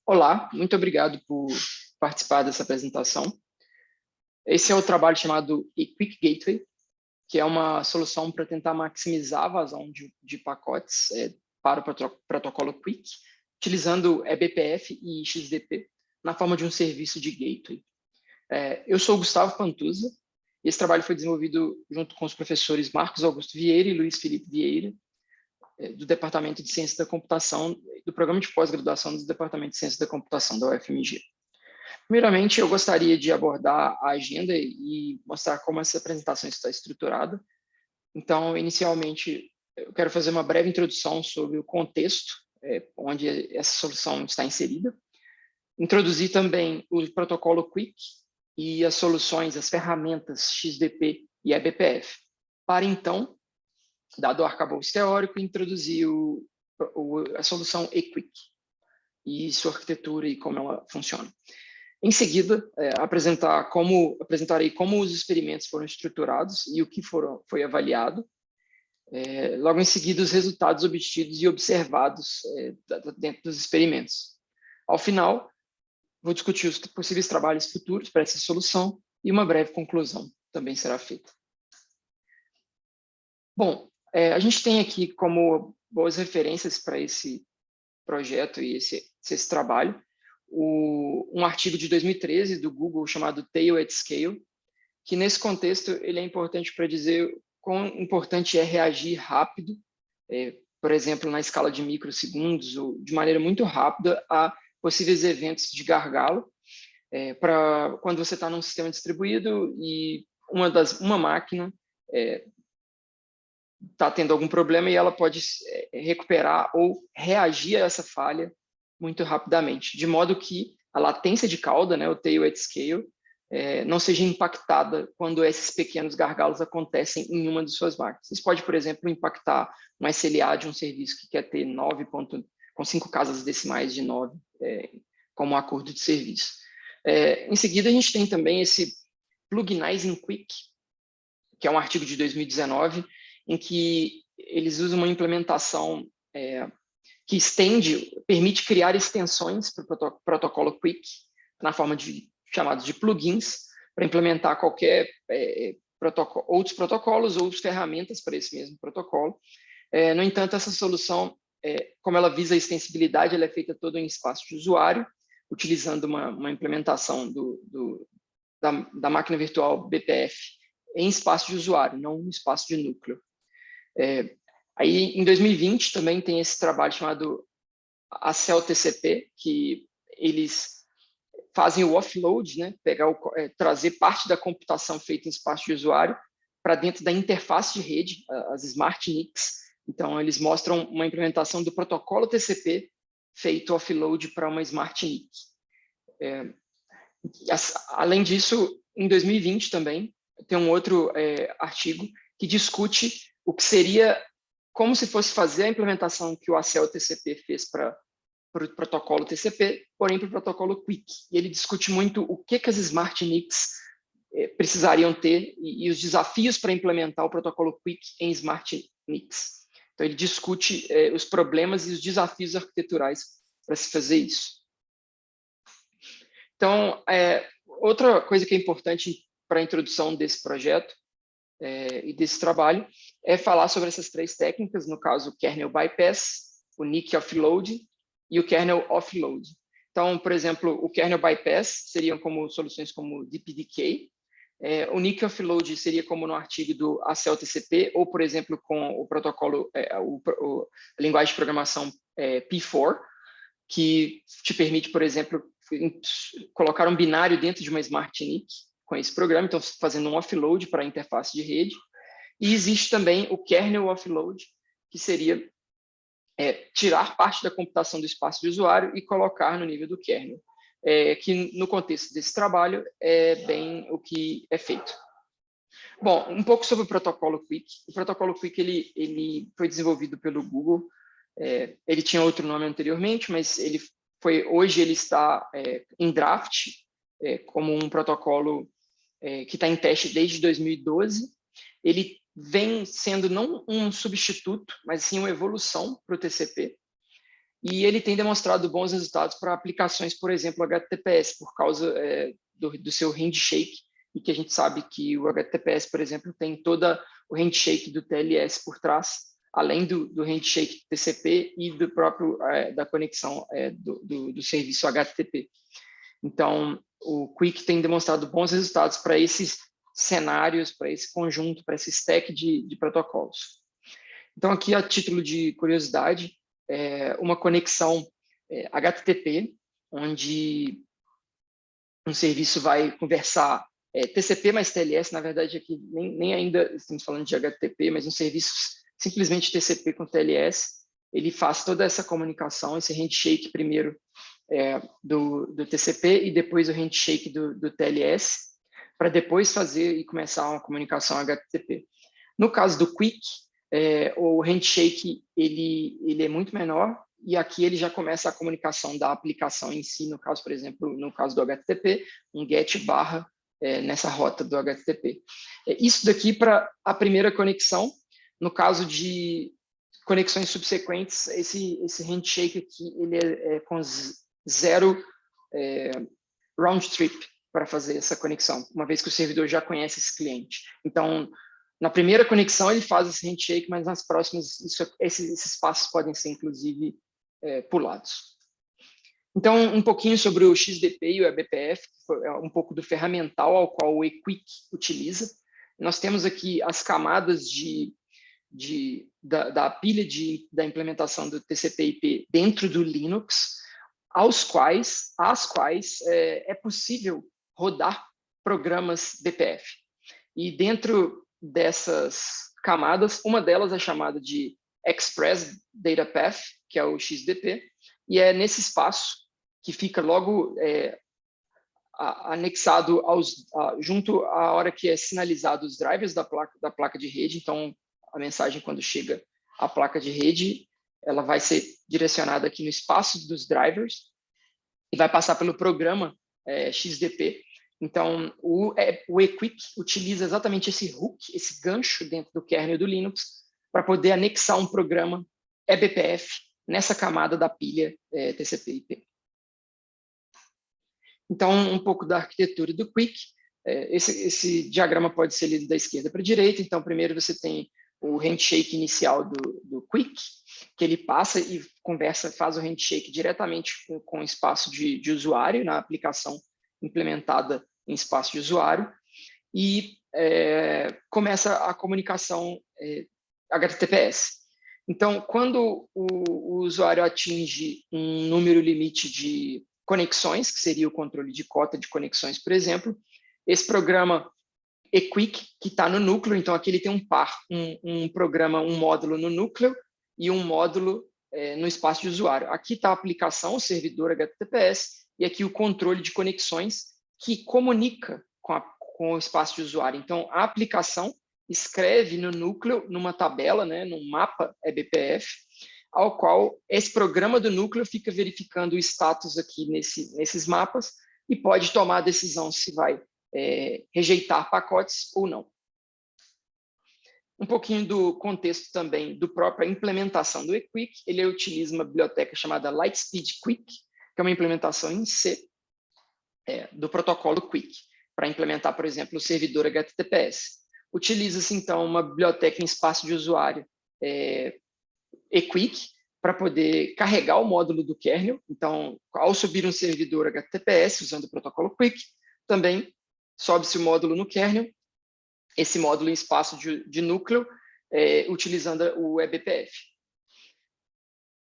Olá, muito obrigado por participar dessa apresentação. Esse é o trabalho chamado eQuick Gateway, que é uma solução para tentar maximizar a vazão de pacotes para o protocolo Quick, utilizando eBPF e XDP na forma de um serviço de gateway. Eu sou o Gustavo Pantuza, e esse trabalho foi desenvolvido junto com os professores Marcos Augusto Vieira e Luiz Felipe Vieira, do Departamento de Ciência da Computação, do Programa de Pós-Graduação do Departamento de Ciência da Computação da UFMG. Primeiramente, eu gostaria de abordar a agenda e mostrar como essa apresentação está estruturada. Então, inicialmente, eu quero fazer uma breve introdução sobre o contexto onde essa solução está inserida. Introduzir também o protocolo Quick e as soluções, as ferramentas XDP e eBPF. Para então, dado o arcabouço teórico, introduzir a solução eQuick e sua arquitetura e como ela funciona. Em seguida, apresentarei como os experimentos foram estruturados e o que foi avaliado. Logo em seguida, os resultados obtidos e observados dentro dos experimentos. Ao final, vou discutir os possíveis trabalhos futuros para essa solução e uma breve conclusão também será feita. Bom, a gente tem aqui como boas referências para esse projeto e esse trabalho, um artigo de 2013 do Google chamado Tail at Scale, que nesse contexto ele é importante para dizer quão importante é reagir rápido, por exemplo, na escala de microsegundos, ou de maneira muito rápida a possíveis eventos de gargalo, para quando você está num sistema distribuído e uma máquina está tendo algum problema e ela pode recuperar ou reagir a essa falha muito rapidamente, de modo que a latência de cauda, o tail at scale, não seja impactada quando esses pequenos gargalos acontecem em uma de suas máquinas. Isso pode, por exemplo, impactar um SLA de um serviço que quer ter 9 com 5 casas decimais de 9 como acordo de serviço. Em seguida, a gente tem também esse Pluginizing Quick, que é um artigo de 2019, em que eles usam uma implementação que permite criar extensões para o protocolo Quick, na forma de chamados de plugins, para implementar outros protocolos ou ferramentas para esse mesmo protocolo. No entanto, essa solução, como ela visa a extensibilidade, ela é feita toda em espaço de usuário, utilizando uma implementação da máquina virtual BPF em espaço de usuário, não em espaço de núcleo. Aí, em 2020, também tem esse trabalho chamado ACL TCP, que eles fazem o offload, trazer parte da computação feita em espaço de usuário para dentro da interface de rede, as Smart NICs. Então, eles mostram uma implementação do protocolo TCP feito offload para uma Smart NIC. Além disso, em 2020 também, tem um outro artigo que discute o que seria como se fosse fazer a implementação que o ACL TCP fez para o protocolo TCP, porém para o protocolo Quick. E ele discute muito o que as Smart NICs precisariam ter e os desafios para implementar o protocolo Quick em Smart NICs. Então, ele discute os problemas e os desafios arquiteturais para se fazer isso. Então, outra coisa que é importante para a introdução desse projeto e desse trabalho é falar sobre essas três técnicas, no caso, o kernel bypass, o NIC offload e o kernel offload. Então, por exemplo, o kernel bypass seriam como soluções como DPDK, o NIC offload seria como no artigo do ACL TCP, ou, por exemplo, com o protocolo, a linguagem de programação P4, que te permite, por exemplo, colocar um binário dentro de uma Smart NIC com esse programa, então fazendo um offload para a interface de rede. E existe também o kernel offload, que seria tirar parte da computação do espaço de usuário e colocar no nível do kernel, que no contexto desse trabalho é bem o que é feito. Bom, um pouco sobre o protocolo Quick. O protocolo Quick ele foi desenvolvido pelo Google. Ele tinha outro nome anteriormente, mas hoje ele está em draft, como um protocolo que está em teste desde 2012. Ele vem sendo não um substituto, mas sim uma evolução para o TCP. e ele tem demonstrado bons resultados para aplicações, por exemplo, HTTPS, por causa do seu handshake, e que a gente sabe que o HTTPS, por exemplo, tem todo o handshake do TLS por trás, além do handshake do TCP e do próprio da conexão do serviço HTTP. Então, o Quick tem demonstrado bons resultados para esses cenários, para esse conjunto, para esse stack de protocolos. Então, aqui, a título de curiosidade, uma conexão HTTP, onde um serviço vai conversar TCP mais TLS, na verdade, aqui nem ainda estamos falando de HTTP, mas um serviço simplesmente TCP com TLS, ele faz toda essa comunicação, esse handshake primeiro do TCP e depois o handshake do TLS, para depois fazer e começar uma comunicação HTTP. No caso do Quick, o handshake ele é muito menor, e aqui ele já começa a comunicação da aplicação em si, no caso, por exemplo, no caso do HTTP, um GET barra nessa rota do HTTP. Isso daqui para a primeira conexão. No caso de conexões subsequentes, esse handshake aqui ele é com zero round trip para fazer essa conexão, uma vez que o servidor já conhece esse cliente. Então, na primeira conexão ele faz esse handshake, mas nas próximas esses passos podem ser, inclusive, pulados. Então, um pouquinho sobre o XDP e o eBPF, um pouco do ferramental ao qual o eQuick utiliza. Nós temos aqui as camadas da pilha da implementação do TCP/IP dentro do Linux, às quais é possível rodar programas BPF. E dentro dessas camadas, uma delas é chamada de Express Data Path, que é o XDP, e é nesse espaço que fica logo anexado junto à hora que é sinalizado os drivers da placa de rede. Então, a mensagem, quando chega à placa de rede, ela vai ser direcionada aqui no espaço dos drivers e vai passar pelo programa XDP. Então, o eQuick utiliza exatamente esse hook, esse gancho dentro do kernel do Linux, para poder anexar um programa eBPF nessa camada da pilha TCP/IP. Então, um pouco da arquitetura do Quick. Esse diagrama pode ser lido da esquerda para a direita. Então, primeiro você tem o handshake inicial do Quick, que ele passa e faz o handshake diretamente com o espaço de usuário, na aplicação implementada em espaço de usuário, e começa a comunicação HTTPS. Então, quando o usuário atinge um número limite de conexões, que seria o controle de cota de conexões, por exemplo, esse programa eQuick, que está no núcleo, então aqui ele tem um programa, um módulo no núcleo e um módulo no espaço de usuário. Aqui está a aplicação, o servidor HTTPS, e aqui o controle de conexões, que comunica com o espaço de usuário. Então, a aplicação escreve no núcleo, numa tabela, num mapa eBPF, ao qual esse programa do núcleo fica verificando o status aqui nesses mapas e pode tomar a decisão se vai rejeitar pacotes ou não. Um pouquinho do contexto também do própria implementação do eQuick. Ele utiliza uma biblioteca chamada Lightspeed Quick, que é uma implementação em C do protocolo Quick, para implementar, por exemplo, o servidor HTTPS. Utiliza-se, então, uma biblioteca em espaço de usuário eQuick para poder carregar o módulo do kernel. Então, ao subir um servidor HTTPS usando o protocolo Quick, também sobe-se o módulo no kernel, esse módulo em espaço de núcleo, utilizando o eBPF.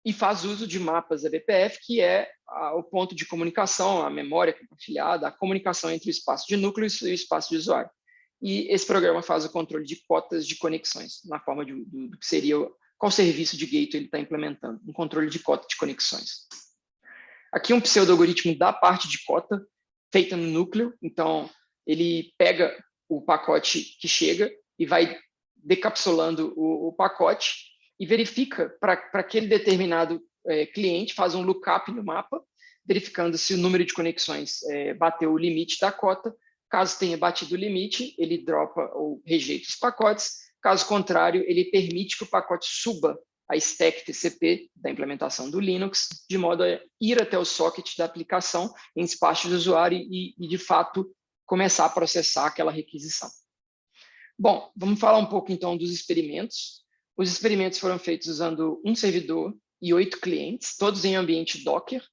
E faz uso de mapas eBPF, que é o ponto de comunicação, a memória compartilhada, a comunicação entre o espaço de núcleo e o espaço de usuário. E esse programa faz o controle de cotas de conexões, na forma do que seria qual serviço de gateway ele está implementando, um controle de cota de conexões. Aqui um pseudo-algoritmo da parte de cota, feita no núcleo. Então, ele pega o pacote que chega e vai decapsulando o pacote e verifica para aquele determinado cliente, faz um lookup no mapa, verificando se o número de conexões bateu o limite da cota. Caso tenha batido o limite, ele dropa ou rejeita os pacotes. Caso contrário, ele permite que o pacote suba a stack TCP da implementação do Linux, de modo a ir até o socket da aplicação em espaço de usuário e de fato, começar a processar aquela requisição. Bom, vamos falar um pouco, então, dos experimentos. Os experimentos foram feitos usando um servidor e 8 clientes, todos em ambiente Docker,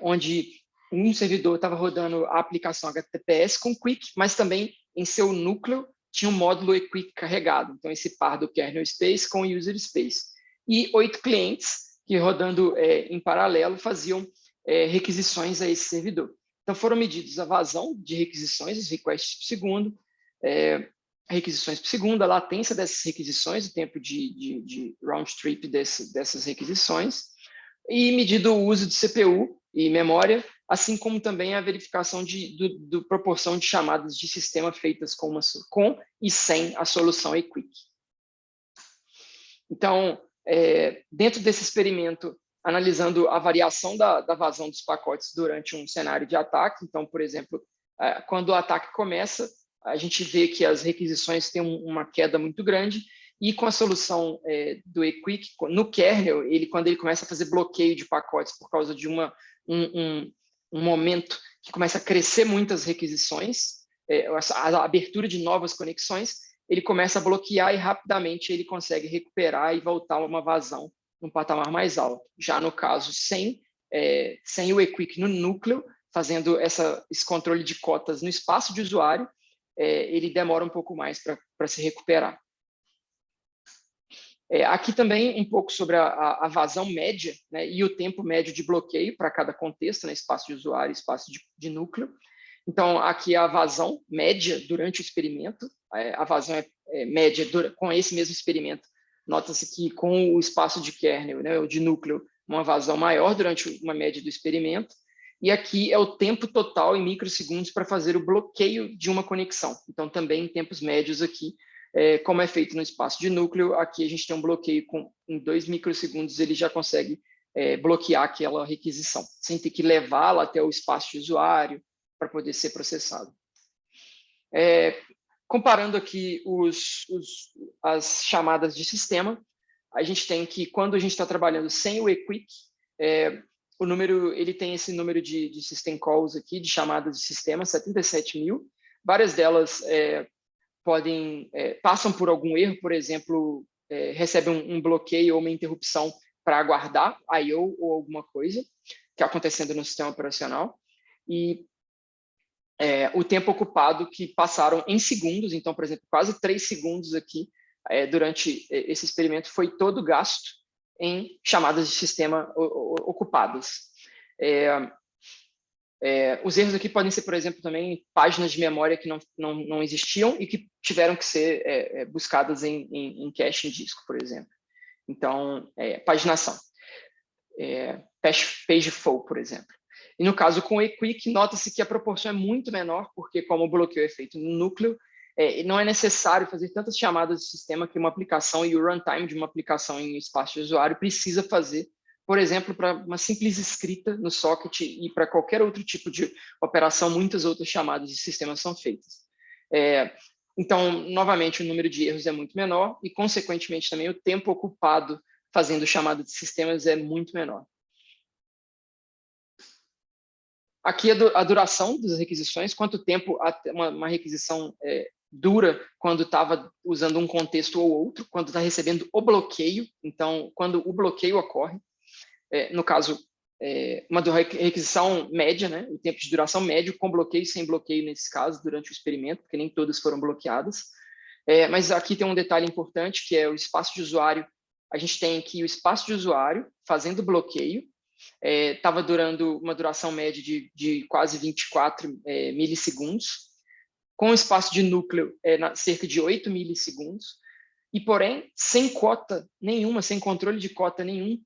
onde um servidor estava rodando a aplicação HTTPS com Quick, mas também em seu núcleo tinha um módulo eQuick carregado, então esse par do kernel space com o user space. E 8 clientes que, rodando em paralelo, faziam requisições a esse servidor. Então, foram medidos a vazão de requisições, os requests por segundo, requisições por segundo, a latência dessas requisições, o tempo de round trip dessas requisições, e medido o uso de CPU e memória, assim como também a verificação do proporção de chamadas de sistema feitas com e sem a solução eQuick. Então, dentro desse experimento, analisando a variação da vazão dos pacotes durante um cenário de ataque, então, por exemplo, quando o ataque começa, a gente vê que as requisições têm uma queda muito grande, e com a solução do eQuick, no kernel, quando ele começa a fazer bloqueio de pacotes por causa de um momento que começa a crescer muitas requisições, a abertura de novas conexões, ele começa a bloquear e rapidamente ele consegue recuperar e voltar a uma vazão num patamar mais alto. Já no caso, sem o eQuick no núcleo, fazendo esse controle de cotas no espaço de usuário, ele demora um pouco mais para se recuperar. Aqui também um pouco sobre a vazão média, né, e o tempo médio de bloqueio para cada contexto, né, espaço de usuário e espaço de núcleo. Então, aqui a vazão média durante o experimento, a vazão média com esse mesmo experimento. Nota-se que com o espaço de kernel, né, ou de núcleo, uma vazão maior durante uma média do experimento. E aqui é o tempo total em microsegundos para fazer o bloqueio de uma conexão. Então, também em tempos médios aqui, como é feito no espaço de núcleo, aqui a gente tem um bloqueio em 2 microsegundos, ele já consegue bloquear aquela requisição, sem ter que levá-la até o espaço de usuário para poder ser processado. Comparando aqui as chamadas de sistema, a gente tem que, quando a gente está trabalhando sem o eQuick, o número, ele tem esse número de system calls aqui, de chamadas de sistema, 77 mil. Várias delas passam por algum erro, por exemplo, recebem um bloqueio ou uma interrupção para aguardar I/O ou alguma coisa que está acontecendo no sistema operacional. E o tempo ocupado que passaram em segundos, então, por exemplo, quase 3 segundos aqui, durante esse experimento, foi todo gasto em chamadas de sistema ocupadas. Os erros aqui podem ser, por exemplo, também páginas de memória que não existiam e que tiveram que ser buscadas em cache em disco, por exemplo. Então, paginação. Page fall, por exemplo. E no caso com o eQuick, nota-se que a proporção é muito menor, porque como o bloqueio é feito no núcleo, não é necessário fazer tantas chamadas de sistema que uma aplicação e o runtime de uma aplicação em espaço de usuário precisa fazer, por exemplo, para uma simples escrita no socket e para qualquer outro tipo de operação, muitas outras chamadas de sistema são feitas. Então, novamente, o número de erros é muito menor e, consequentemente, também o tempo ocupado fazendo chamada de sistemas é muito menor. Aqui a duração das requisições, quanto tempo uma requisição dura quando estava usando um contexto ou outro, quando está recebendo o bloqueio, então, quando o bloqueio ocorre, no caso, uma requisição média, né, o tempo de duração médio, com bloqueio e sem bloqueio nesse caso, durante o experimento, porque nem todas foram bloqueadas. Mas aqui tem um detalhe importante, que é o espaço de usuário. A gente tem aqui o espaço de usuário fazendo bloqueio, estava durando uma duração média de quase 24 milissegundos, com o espaço de núcleo cerca de 8 milissegundos, e porém, sem cota nenhuma, sem controle de cota nenhum,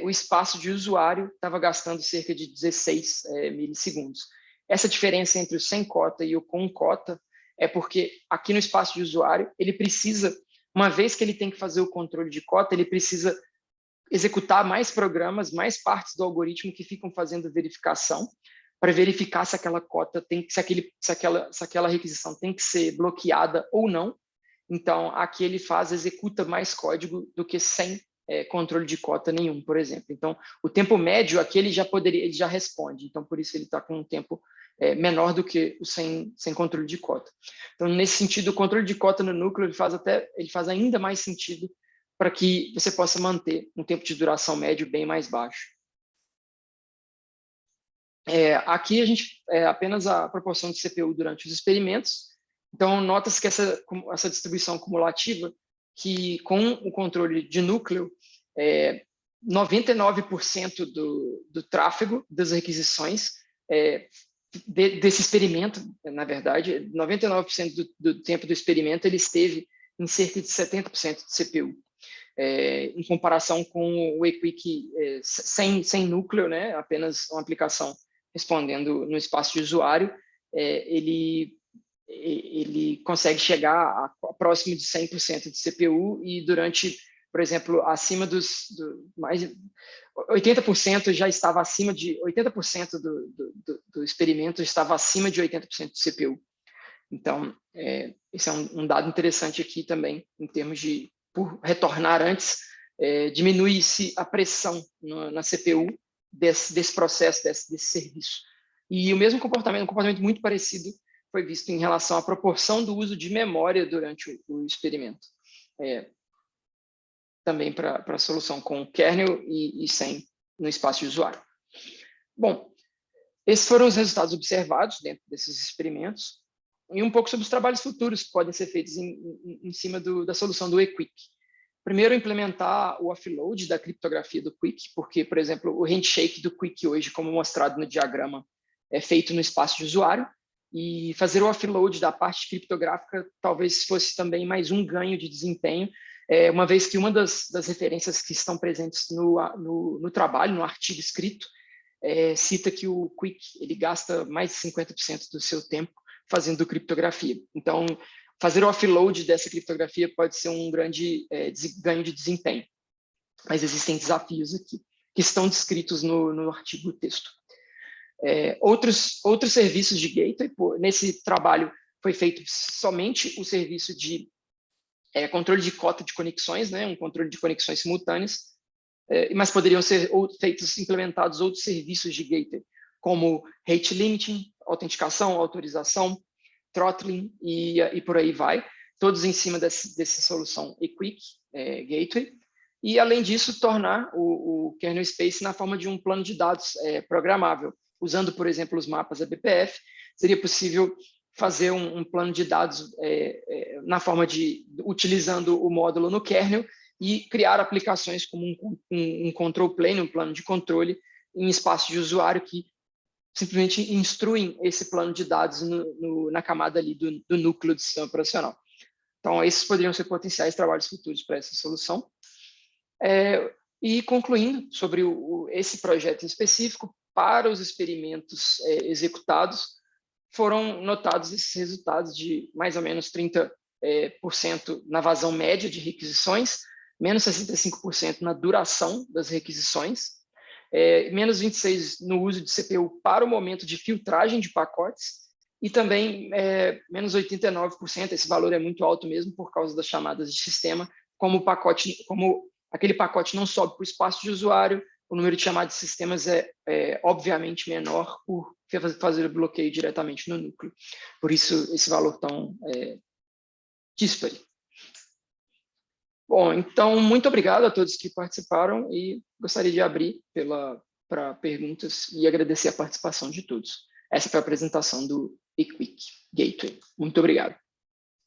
o espaço de usuário estava gastando cerca de 16 milissegundos. Essa diferença entre o sem cota e o com cota é porque aqui no espaço de usuário, ele precisa, uma vez que ele tem que fazer o controle de cota, ele precisa executar mais programas, mais partes do algoritmo que ficam fazendo verificação para verificar se aquela cota se aquela requisição tem que ser bloqueada ou não. Então, aqui ele executa mais código do que sem controle de cota nenhum, por exemplo. Então, o tempo médio aqui ele já responde, então por isso ele está com um tempo menor do que o sem controle de cota. Então, nesse sentido, o controle de cota no núcleo ele faz ainda mais sentido para que você possa manter um tempo de duração médio bem mais baixo. Aqui a gente apenas a proporção de CPU durante os experimentos. Então, nota-se que essa distribuição cumulativa, que com o controle de núcleo, 99% do tráfego das requisições desse experimento, na verdade, 99% do tempo do experimento ele esteve em cerca de 70% de CPU. Em comparação com o eQuick sem núcleo, né, apenas uma aplicação respondendo no espaço de usuário, ele consegue chegar a próximo de 100% de CPU e durante, por exemplo, acima mais 80% já estava acima de 80% do experimento estava acima de 80% de CPU. Então, esse é um dado interessante aqui também em termos de por retornar antes, diminui-se a pressão na CPU desse processo, desse serviço. E o mesmo comportamento, um comportamento muito parecido, foi visto em relação à proporção do uso de memória durante o experimento. Também para a solução com kernel e sem no espaço de usuário. Bom, esses foram os resultados observados dentro desses experimentos e um pouco sobre os trabalhos futuros que podem ser feitos em cima da solução do eQuick. Primeiro, implementar o offload da criptografia do Quick, porque, por exemplo, o handshake do Quick hoje, como mostrado no diagrama, é feito no espaço de usuário, e fazer o offload da parte criptográfica talvez fosse também mais um ganho de desempenho, uma vez que uma das referências que estão presentes no trabalho, no artigo escrito, cita que o Quick ele gasta mais de 50% do seu tempo fazendo criptografia. Então, fazer o offload dessa criptografia pode ser um grande ganho de desempenho. Mas existem desafios aqui, que estão descritos no artigo do texto. Outros serviços de gateway, nesse trabalho foi feito somente o serviço de controle de cota de conexões, né, um controle de conexões simultâneas, mas poderiam ser implementados outros serviços de gateway, como rate limiting, autenticação, autorização, throttling e por aí vai, todos em cima dessa solução eQuick Gateway. E, além disso, tornar o kernel space na forma de um plano de dados programável. Usando, por exemplo, os mapas ABPF, seria possível fazer um plano de dados na forma utilizando o módulo no kernel e criar aplicações como um control plane, um plano de controle em espaço de usuário que simplesmente instruem esse plano de dados na camada ali do núcleo do sistema operacional. Então, esses poderiam ser potenciais trabalhos futuros para essa solução. E concluindo sobre esse projeto em específico, para os experimentos executados, foram notados esses resultados de mais ou menos 30% na vazão média de requisições, menos 65% na duração das requisições, menos 26% no uso de CPU para o momento de filtragem de pacotes e também menos 89%, esse valor é muito alto mesmo por causa das chamadas de sistema, como aquele pacote não sobe para o espaço de usuário, o número de chamadas de sistemas é obviamente menor por fazer o bloqueio diretamente no núcleo. Por isso, esse valor tão díspare. Bom, então, muito obrigado a todos que participaram e gostaria de abrir para perguntas e agradecer a participação de todos. Essa foi a apresentação do eQuick Gateway. Muito obrigado.